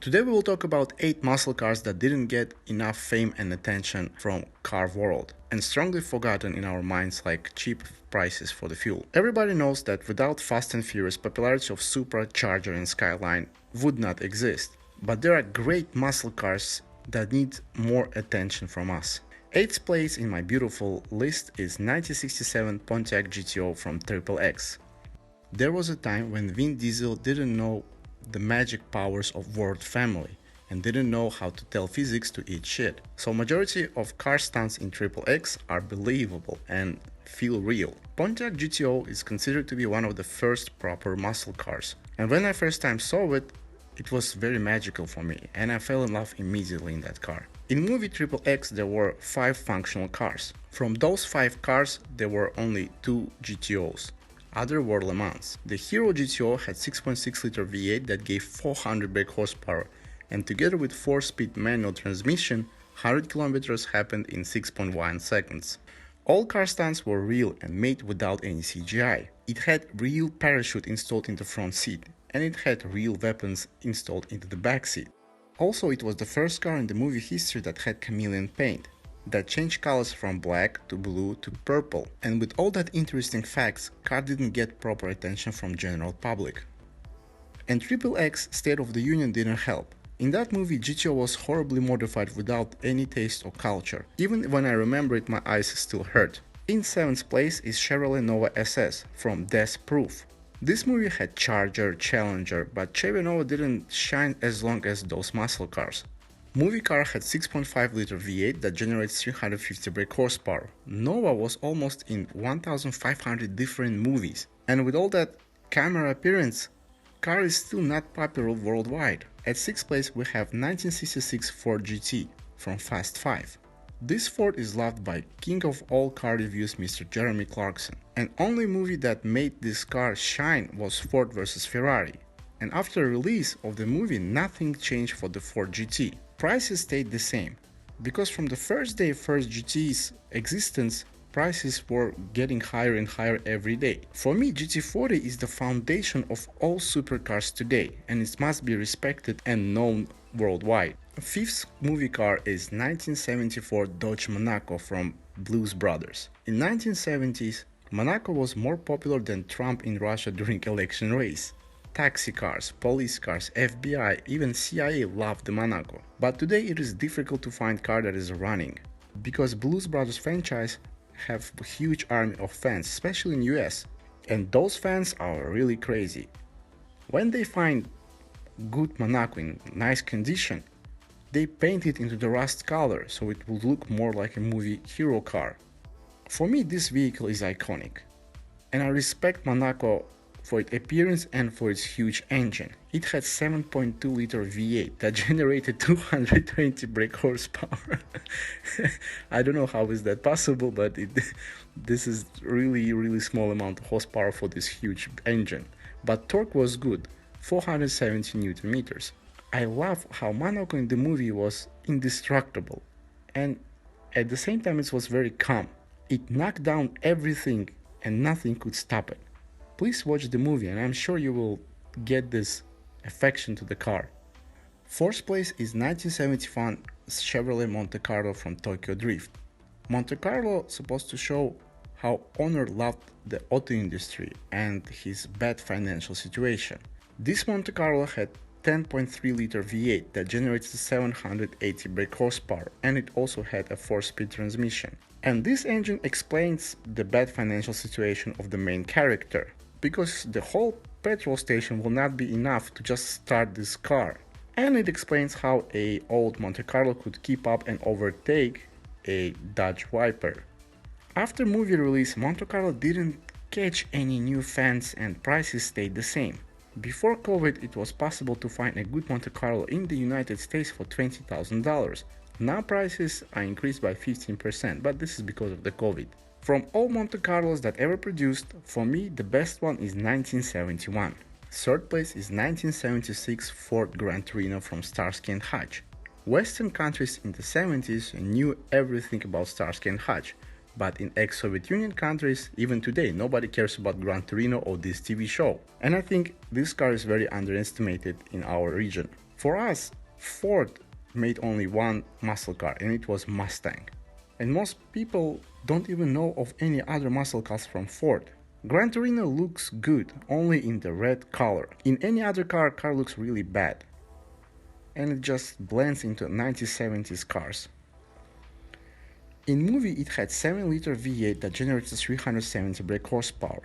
Today we will talk about 8 muscle cars that didn't get enough fame and attention from car world and strongly forgotten in our minds like cheap prices for the fuel. Everybody knows that without Fast and Furious, popularity of Supra, Charger and Skyline would not exist. But there are great muscle cars that need more attention from us. 8th place in my beautiful list is 1967 Pontiac Gto from XXX. There was a time when Vin Diesel didn't know the magic powers of word family and didn't know how to tell physics to eat shit. So majority of car stunts in XXX are believable and feel real. Pontiac Gto is considered to be one of the first proper muscle cars. And when I first time saw it, it was very magical for me and I fell in love immediately in that car. In movie XXX there were 5 functional cars. From those 5 cars there were only 2 GTOs. Other were Le Mans. The Hero GTO had 6.6 liter V8 that gave 400 brake horsepower, and together with 4-speed manual transmission, 100 kilometers happened in 6.1 seconds. All car stunts were real and made without any CGI. It had real parachute installed in the front seat, and it had real weapons installed into the back seat. Also, it was the first car in the movie history that had chameleon paint, that changed colors from black to blue to purple. And with all that interesting facts, car didn't get proper attention from general public. And XXX State of the Union didn't help. In that movie, GTO was horribly modified without any taste or culture. Even when I remember it, my eyes still hurt. In 7th place is Chevrolet Nova SS from Death Proof. This movie had Charger, Challenger, but Chevy Nova didn't shine as long as those muscle cars. Movie car had 6.5 liter V8 that generates 350 brake horsepower. Nova was almost in 1500 different movies. And with all that camera appearance, car is still not popular worldwide. At 6th place we have 1966 Ford GT from Fast 5. This Ford is loved by king of all car reviews Mr. Jeremy Clarkson. And only movie that made this car shine was Ford vs Ferrari. And after release of the movie, nothing changed for the Ford GT. Prices stayed the same, because from the first day Ford GT's existence, prices were getting higher and higher every day. For me, GT40 is the foundation of all supercars today, and it must be respected and known worldwide. 5th movie car is 1974 Deutsche Monaco from Blues Brothers. In 1970s, Monaco was more popular than Trump in Russia during election race. Taxi cars, police cars, FBI, even CIA loved the Monaco. But today it is difficult to find car that is running, because Blues Brothers franchise have a huge army of fans, especially in US, and those fans are really crazy. When they find good Monaco in nice condition, they paint it into the rust color so it will look more like a movie hero car. For me this vehicle is iconic, and I respect Monaco for its appearance and for its huge engine. It had 7.2 liter V8 that generated 220 brake horsepower. I don't know how is that possible, but this is really small amount of horsepower for this huge engine. But torque was good, 470 Newton meters. I love how Monaco in the movie was indestructible, and at the same time it was very calm. It knocked down everything and nothing could stop it. Please watch the movie and I'm sure you will get this affection to the car. 4th place is 1971 Chevrolet Monte Carlo from Tokyo Drift. Monte Carlo supposed to show how owner loved the auto industry and his bad financial situation. This Monte Carlo had 10.3 liter V8 that generates 780 brake horsepower, and it also had a 4-speed transmission. And this engine explains the bad financial situation of the main character, because the whole petrol station will not be enough to just start this car. And it explains how a old Monte Carlo could keep up and overtake a Dodge Viper. After movie release, Monte Carlo didn't catch any new fans and prices stayed the same. Before COVID, it was possible to find a good Monte Carlo in the United States for $20,000. Now prices are increased by 15%, but this is because of the COVID. From all Monte Carlos that ever produced, for me the best one is 1971. 3rd place is 1976 Ford Gran Torino from Starsky and Hutch. Western countries in the 70s knew everything about Starsky and Hutch, but in ex-Soviet Union countries, even today, nobody cares about Gran Torino or this TV show. And I think this car is very underestimated in our region. For us, Ford made only one muscle car, and it was Mustang. And most people don't even know of any other muscle cars from Ford. Gran Torino looks good only in the red color. In any other car looks really bad. And it just blends into 1970s cars. In movie it had 7-liter V8 that generated 370 brake horsepower.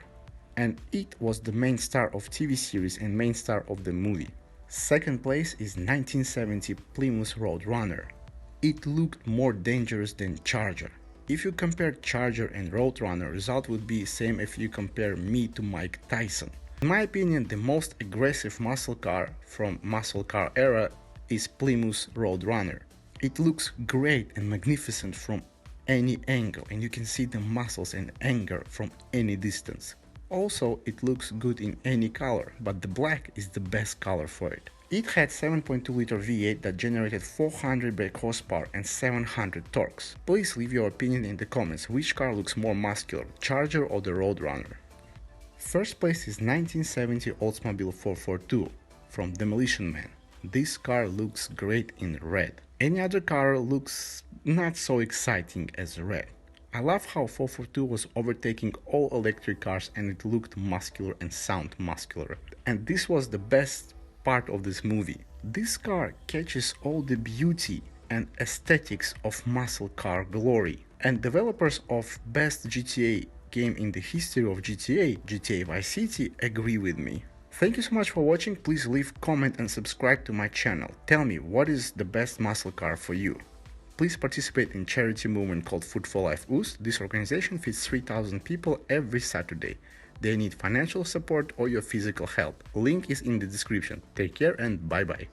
And it was the main star of TV series and main star of the movie. Second place is 1970 Plimus Roadrunner. It looked more dangerous than Charger. If you compare Charger and Roadrunner, result would be same if you compare me to Mike Tyson. In my opinion, the most aggressive muscle car from muscle car era is Plimus Roadrunner. It looks great and magnificent from any angle, and you can see the muscles and anger from any distance. Also, it looks good in any color, but the black is the best color for it. It had 7.2-liter V8 that generated 400 brake horsepower and 700 torques. Please leave your opinion in the comments which car looks more muscular, Charger or the Roadrunner. First place is 1970 Oldsmobile 442 from Demolition Man. This car looks great in red. Any other car looks not so exciting as red. I love how 442 was overtaking all electric cars and it looked muscular and sound muscular. And this was the best part of this movie. This car catches all the beauty and aesthetics of muscle car glory. And developers of best GTA game in the history of GTA Vice City, agree with me. Thank you so much for watching. Please leave comment and subscribe to my channel. Tell me what is the best muscle car for you. Please participate in charity movement called Food for Life US. This organization feeds 3,000 people every Saturday. They need financial support or your physical help. Link is in the description. Take care and bye bye.